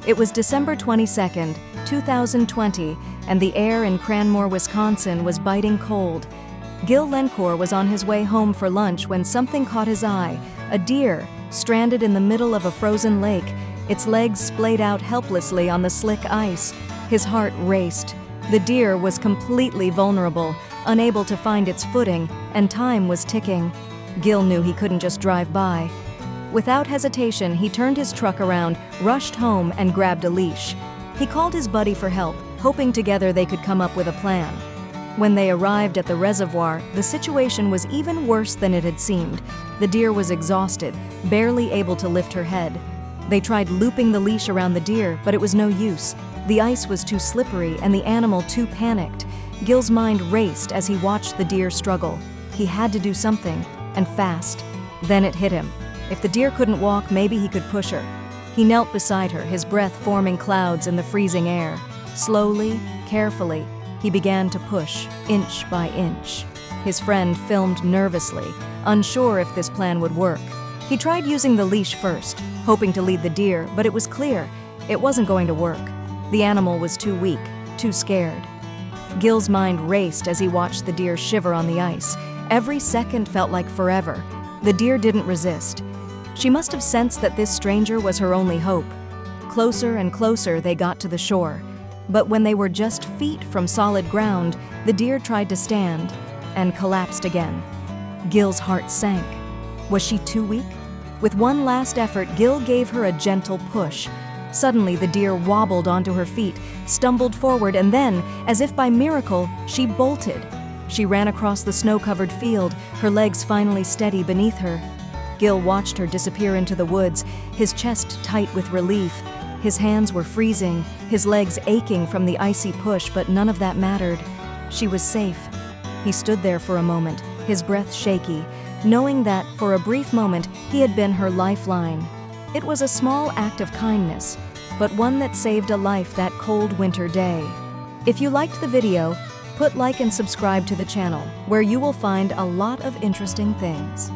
It was December 22nd, 2020, and the air in Cranmore, Wisconsin was biting cold. Gil Lencour was on his way home for lunch when something caught his eye: a deer, stranded in the middle of a frozen lake, its legs splayed out helplessly on the slick ice. His heart raced. The deer was completely vulnerable, unable to find its footing, and time was ticking. Gil knew he couldn't just drive by. Without hesitation, he turned his truck around, rushed home, and grabbed a leash. He called his buddy for help, hoping together they could come up with a plan. When they arrived at the reservoir, the situation was even worse than it had seemed. The deer was exhausted, barely able to lift her head. They tried looping the leash around the deer, but it was no use. The ice was too slippery and the animal too panicked. Gil's mind raced as he watched the deer struggle. He had to do something, and fast. Then it hit him. If the deer couldn't walk, maybe he could push her. He knelt beside her, his breath forming clouds in the freezing air. Slowly, carefully, he began to push, inch by inch. His friend filmed nervously, unsure if this plan would work. He tried using the leash first, hoping to lead the deer, but it was clear it wasn't going to work. The animal was too weak, too scared. Gil's mind raced as he watched the deer shiver on the ice. Every second felt like forever. The deer didn't resist. She must have sensed that this stranger was her only hope. Closer and closer they got to the shore. But when they were just feet from solid ground, the deer tried to stand and collapsed again. Gil's heart sank. Was she too weak? With one last effort, Gil gave her a gentle push. Suddenly, the deer wobbled onto her feet, stumbled forward, and then, as if by miracle, she bolted. She ran across the snow-covered field, her legs finally steady beneath her. Gil watched her disappear into the woods, his chest tight with relief. His hands were freezing, his legs aching from the icy push, but none of that mattered. She was safe. He stood there for a moment, his breath shaky, knowing that, for a brief moment, he had been her lifeline. It was a small act of kindness, but one that saved a life that cold winter day. If you liked the video, put like and subscribe to the channel, where you will find a lot of interesting things.